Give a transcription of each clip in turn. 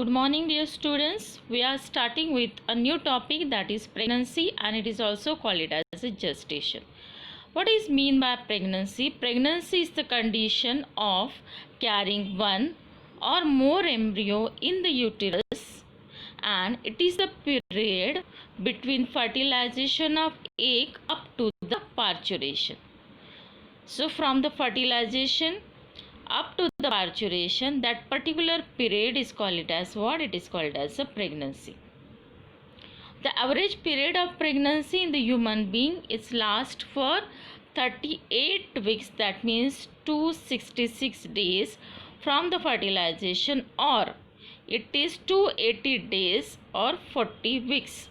Good morning, dear students. We are starting with a new topic, that is pregnancy, and it is also called as a gestation. What is mean by pregnancy? Pregnancy is the condition of carrying one or more embryo in the uterus, and it is the period between fertilization of egg up to the parturition. So from the fertilization up to the parturition, that particular period is called as what? It is called as a pregnancy. The average period of pregnancy in the human being is last for 38 weeks, that means 266 days from the fertilization, or it is 280 days or 40 weeks.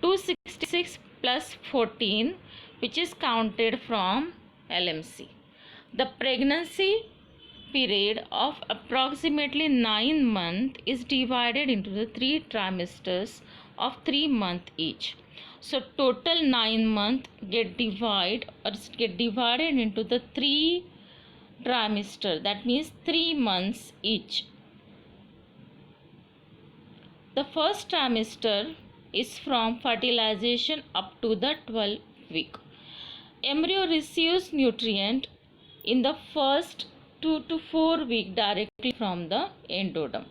266 plus 14, which is counted from LMC. The pregnancy period of approximately 9 months is divided into the 3 trimesters of 3 months each. So total 9 months get divided into the 3 trimesters, that means 3 months each. The first trimester is from fertilization up to the 12th week. Embryo receives nutrient in the first 2 to 4 weeks directly from the endoderm.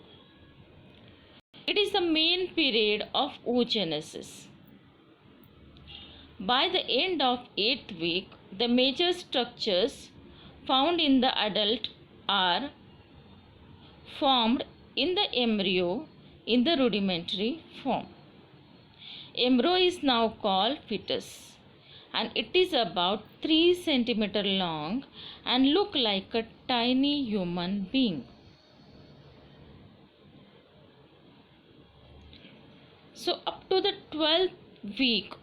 It is the main period of oogenesis. By the end of 8th week, the major structures found in the adult are formed in the embryo in the rudimentary form. Embryo is now called fetus, and it is about 3 centimeters long and look like a tiny human being. So up to the 12th week,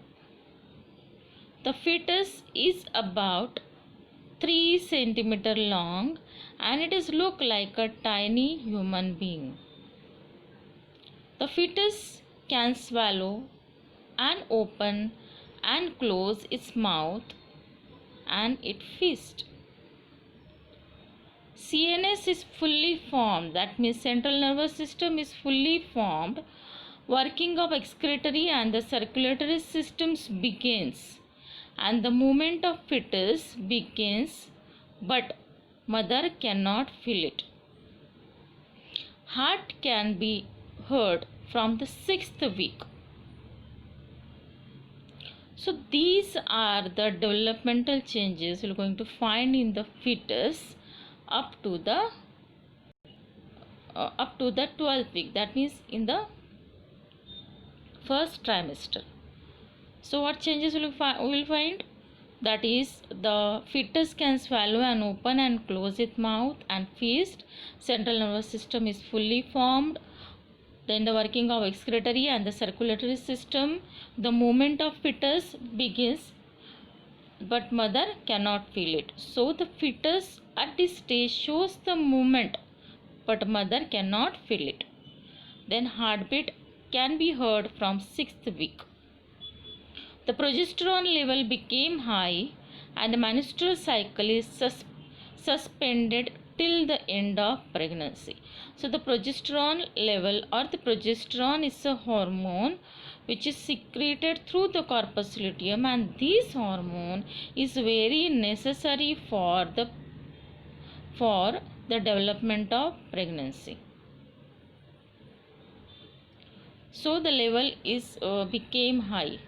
the fetus is about 3 centimeters long and it is look like a tiny human being. The fetus can swallow and open and close its mouth, and it feasts. CNS is fully formed, that means central nervous system is fully formed. Working of excretory and the circulatory systems begins, and the movement of fetus begins, but mother cannot feel it. Heart can be heard from the 6th week. So these are the developmental changes we are going to find in the fetus up to the 12th week, that means in the first trimester. So what changes we will find? That is, the fetus can swallow and open and close its mouth and feast. Central nervous system is fully formed. Then the working of excretory and the circulatory system. The movement of fetus begins, but mother cannot feel it. So the fetus at this stage shows the movement, but mother cannot feel it. Then heartbeat can be heard from 6th week. The progesterone level became high and the menstrual cycle is suspended till the end of pregnancy. So the progesterone level, or the progesterone, is a hormone which is secreted through the corpus luteum, and this hormone is very necessary for the development of pregnancy. So the level is became high.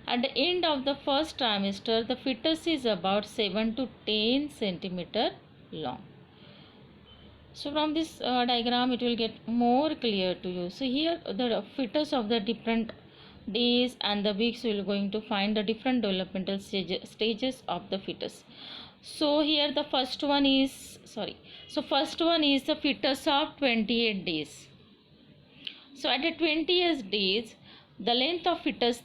At the end of the first trimester, the fetus is about 7 to 10 centimeters long. So from this diagram it will get more clear to you. So here the fetus of the different days and the weeks, we are going to find the different developmental stages of the fetus. So here the first one is the fetus of 28 days. So at the 20th days, the length of fetus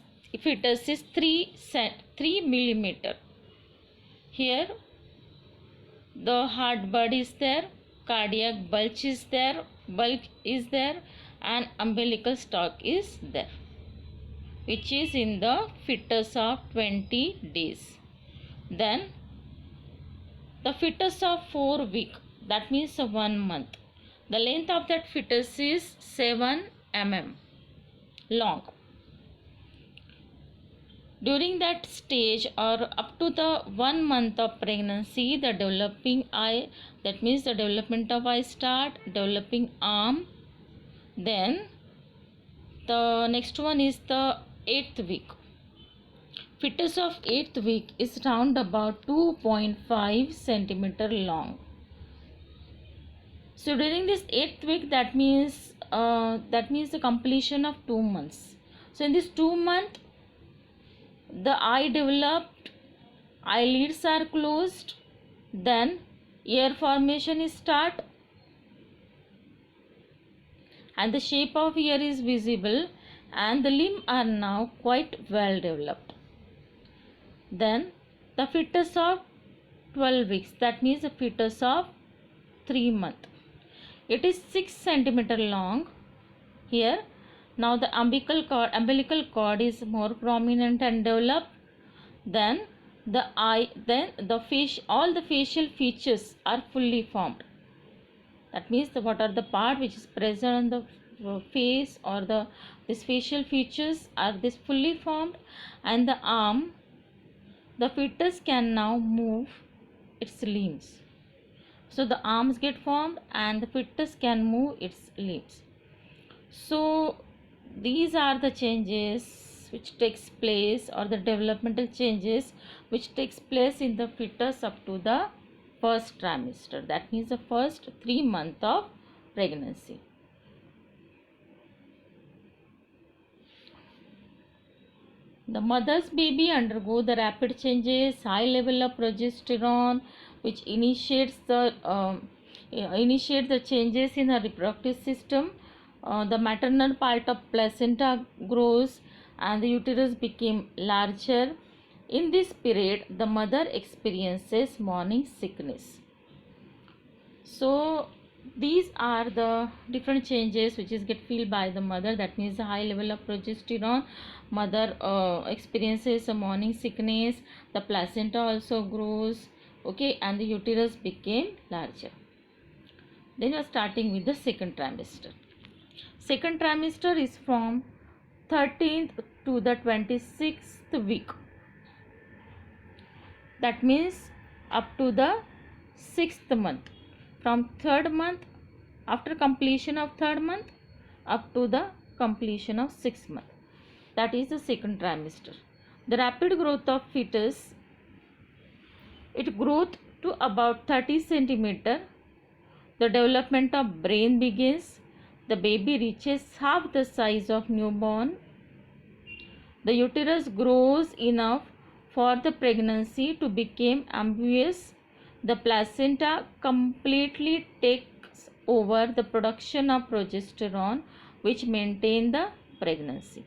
is 3 millimeter. Here the heart bud is there, cardiac bulge is there, and umbilical stalk is there, which is in the fetus of 20 days. Then the fetus of 4 weeks, that means 1 month. The length of that fetus is 7 mm long. During that stage or up to the 1 month of pregnancy, the developing eye, that means the development of eye start, developing arm. Then the next one is the 8th week. Fetus of 8th week is round about 2.5 centimeter long. So during this 8th week, that means the completion of 2 months. So in this 2 month, the eye developed, eyelids are closed, then ear formation is start, and the shape of ear is visible, and the limb are now quite well developed. Then the fetus of 12 weeks, that means the fetus of 3 months. It is 6 centimeter long here. Now the umbilical cord is more prominent and developed. Then the eye, then the face, all the facial features are fully formed. That means what are the part which is present on the face, or this facial features are this fully formed, and the arm, the fetus can now move its limbs. So the arms get formed and the fetus can move its limbs. So these are the changes which takes place, or the developmental changes which takes place in the fetus up to the first trimester, that means the first 3 months of pregnancy. The mother's baby undergo the rapid changes, high level of progesterone, which initiates the changes in her reproductive system. The maternal part of placenta grows and the uterus became larger. In this period, the mother experiences morning sickness. So these are the different changes which is get felt by the mother. That means the high level of progesterone, mother experiences a morning sickness, the placenta also grows, okay, and the uterus became larger. Then we are starting with the second trimester. Second trimester is from 13th to the 26th week. That means up to the 6th month. From 3rd month, after completion of 3rd month, up to the completion of 6th month. That is the second trimester. The rapid growth of fetus, it growth to about 30 centimeter. The development of brain begins. The baby reaches half the size of newborn. The uterus grows enough for the pregnancy to become ambiguous. The placenta completely takes over the production of progesterone, which maintain the pregnancy.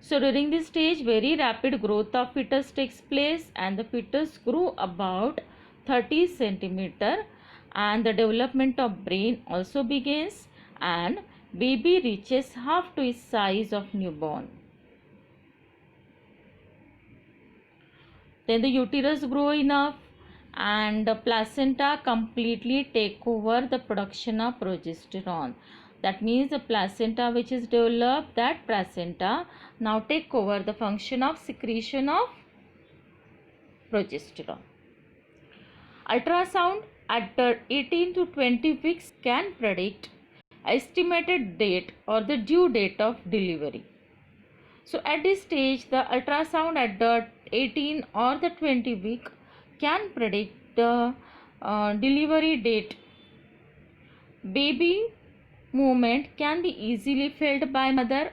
So during this stage, very rapid growth of fetus takes place, and the fetus grew about 30 centimeter, and the development of brain also begins, and baby reaches half to its size of newborn. Then the uterus grow enough and the placenta completely take over the production of progesterone. That means the placenta which is developed, that placenta now take over the function of secretion of progesterone. Ultrasound at the 18 to 20 weeks can predict estimated date or the due date of delivery. So at this stage, the ultrasound at the 18 or the 20 week can predict the delivery date. Baby movement can be easily felt by mother.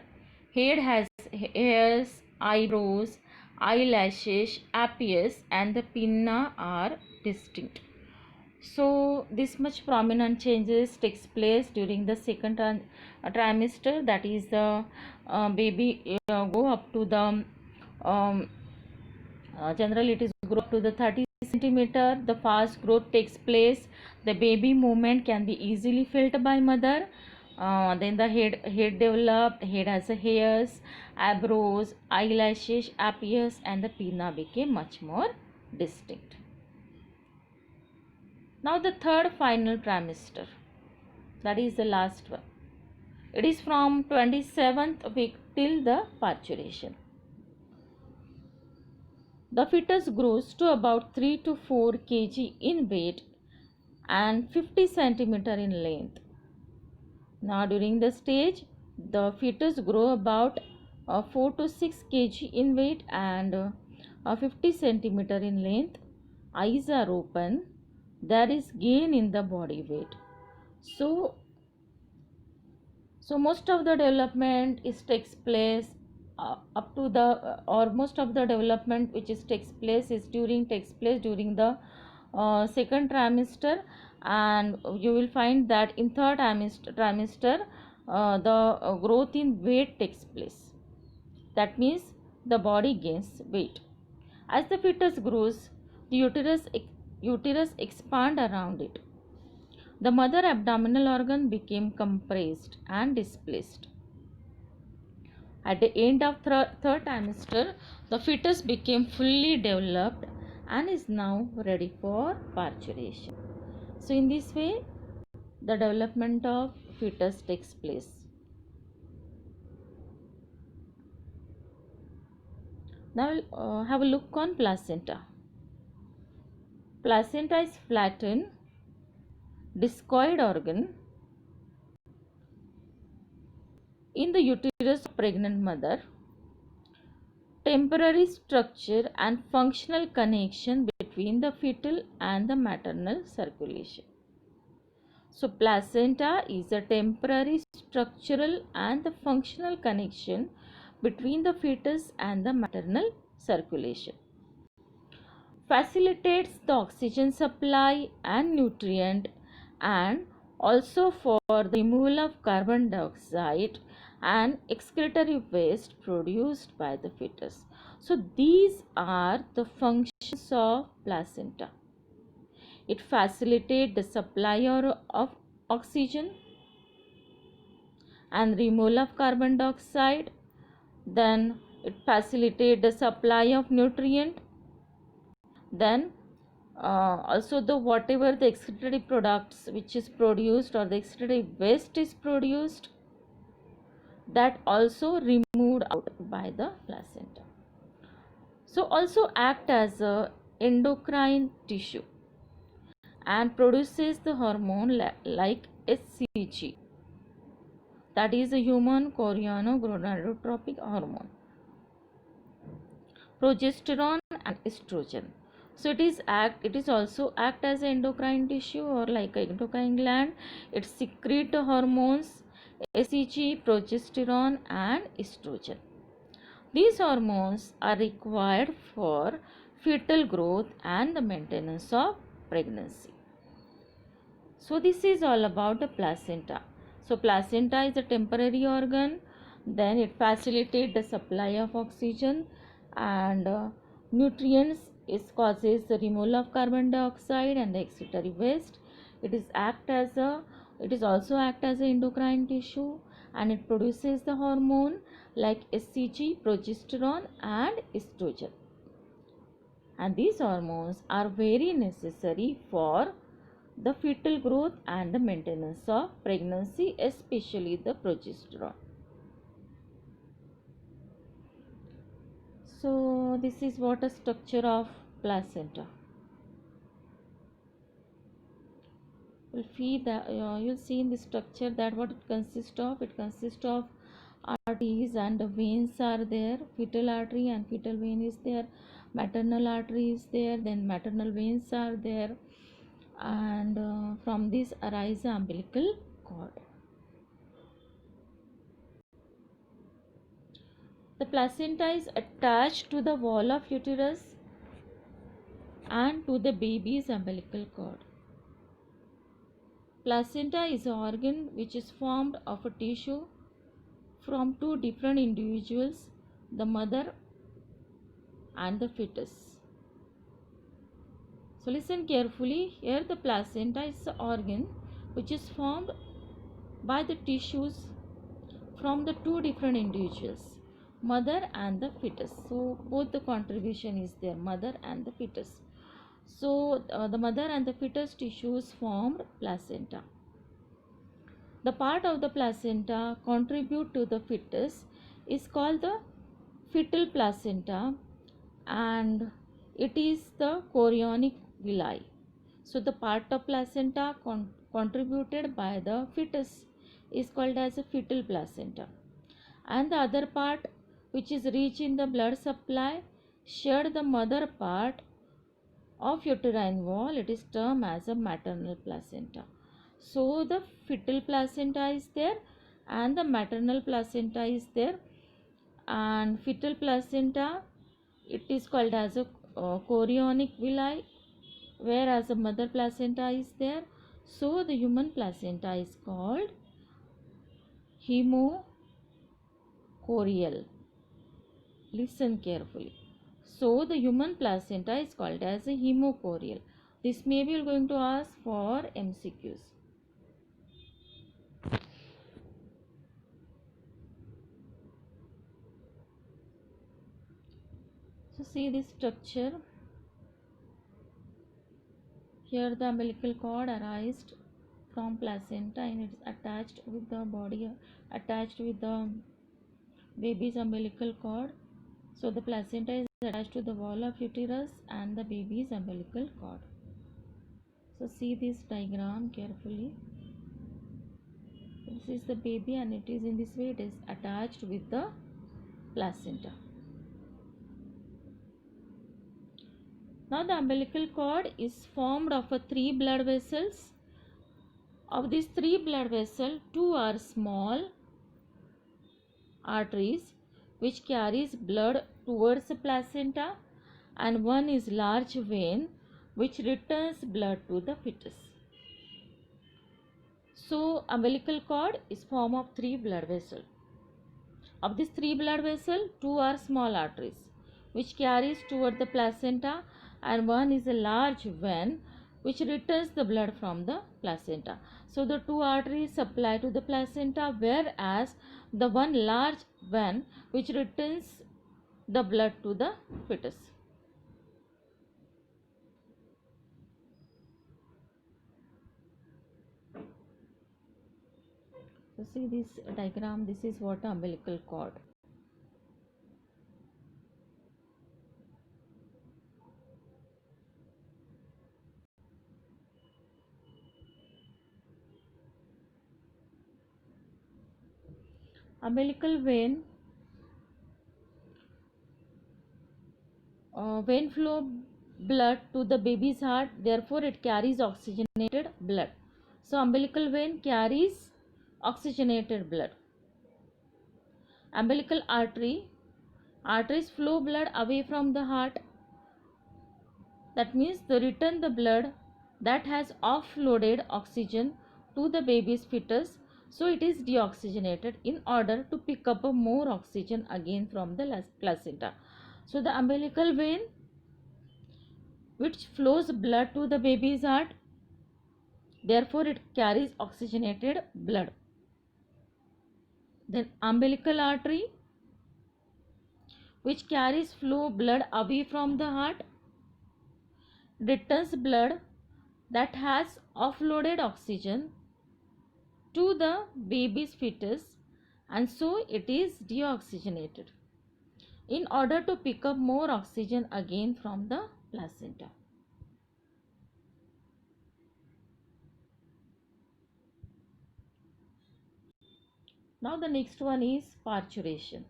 Head has hairs, eyebrows, eyelashes appears, and the pinna are distinct. So this much prominent changes takes place during the second trimester. That is the baby go up to the generally it is grow up to the 30 centimeter. The fast growth takes place. The baby movement can be easily felt by mother. Then the head developed, head has hairs, eyebrows, eyelashes appears, and the pinna became much more distinct. Now the third final trimester. that is the last one. It is from 27th week till the parturition. The fetus grows to about 3 to 4 kg in weight and 50 centimeter in length. Now during the stage, the fetus grow about 4 to 6 kg in weight and 50 centimeter in length. Eyes are open. There is gain in the body weight. So most of the development takes place up to the or most of the development which takes place during the second trimester, and you will find that in third trimester the growth in weight takes place. That means the body gains weight. As the fetus grows, the uterus expand around it. The mother abdominal organ became compressed and displaced. At the end of third trimester, the fetus became fully developed and is now ready for parturition. So in this way, the development of fetus takes place. Now we'll have a look on placenta. Placenta is flattened, discoid organ in the uterus of pregnant mother. Temporary structure and functional connection between the fetal and the maternal circulation. So placenta is a temporary structural and the functional connection between the fetus and the maternal circulation. Facilitates the oxygen supply and nutrient, and also for the removal of carbon dioxide and excretory waste produced by the fetus. So these are the functions of placenta. It facilitates the supply of oxygen and removal of carbon dioxide. Then it facilitates the supply of nutrient. Then also the whatever the excretory products which is produced or the excretory waste is produced, that also removed out by the placenta. So also act as a endocrine tissue and produces the hormone like HCG, that is a human chorionogonadotropic hormone, progesterone and estrogen. So it is also act as an endocrine tissue or like an endocrine gland. It secretes hormones HCG, progesterone and estrogen. These hormones are required for fetal growth and the maintenance of pregnancy. So this is all about the placenta. So placenta is a temporary organ. Then it facilitates the supply of oxygen and nutrients. It causes the removal of carbon dioxide and the excretory waste. It is also act as an endocrine tissue, and it produces the hormone like HCG, progesterone and estrogen. And these hormones are very necessary for the fetal growth and the maintenance of pregnancy, especially the progesterone. So this is what a structure of placenta. You'll see in the structure that what it consists of. It consists of arteries and the veins are there. Fetal artery and fetal vein is there. Maternal artery is there. Then maternal veins are there. And from this arise the umbilical cord. The placenta is attached to the wall of uterus and to the baby's umbilical cord. Placenta is an organ which is formed of a tissue from two different individuals, the mother and the fetus. So listen carefully. Here the placenta is the organ which is formed by the tissues from the two different individuals, mother and the fetus. So both the contribution is there, mother and the fetus. So the mother and the fetus tissues formed placenta. The part of the placenta contribute to the fetus is called the fetal placenta, and it is the chorionic villi. So the part of placenta contributed by the fetus is called as a fetal placenta, and the other part which is rich in the blood supply shed the mother part of uterine wall, it is termed as a maternal placenta. So the fetal placenta is there and the maternal placenta is there, and fetal placenta it is called as a chorionic villi, whereas the mother placenta is there. So the human placenta is called hemochorial. Listen carefully. So the human placenta is called as a hemochorial. This may be going to ask for MCQs. So see this structure. Here the umbilical cord arises from placenta and it is attached with the body, attached with the baby's umbilical cord. So the placenta is attached to the wall of uterus and the baby's umbilical cord. So see this diagram carefully. This is the baby and it is in this way, it is attached with the placenta. Now the umbilical cord is formed of 3 blood vessels. Of these 3 blood vessels, 2 are small arteries which carries blood towards the placenta, and 1 is large vein which returns blood to the fetus. So umbilical cord is formed of 3 blood vessels. Of these 3 blood vessels, 2 are small arteries which carries toward the placenta, and 1 is a large vein which returns the blood from the placenta. So the 2 arteries supply to the placenta, whereas the 1 large vein which returns the blood to the fetus. So see this diagram, this is what umbilical cord. Umbilical vein, vein flow blood to the baby's heart, therefore it carries oxygenated blood. So umbilical vein carries oxygenated blood. Umbilical arteries flow blood away from the heart. That means they return the blood that has offloaded oxygen to the baby's fetus, so it is deoxygenated in order to pick up more oxygen again from the placenta. So the umbilical vein which flows blood to the baby's heart, therefore it carries oxygenated blood. Then umbilical artery which carries flow blood away from the heart, returns blood that has offloaded oxygen to the baby's fetus, and so it is deoxygenated in order to pick up more oxygen again from the placenta. Now the next one is parturition.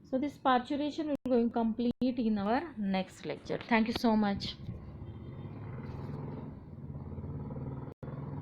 So this parturition we are going to complete in our next lecture. Thank you so much.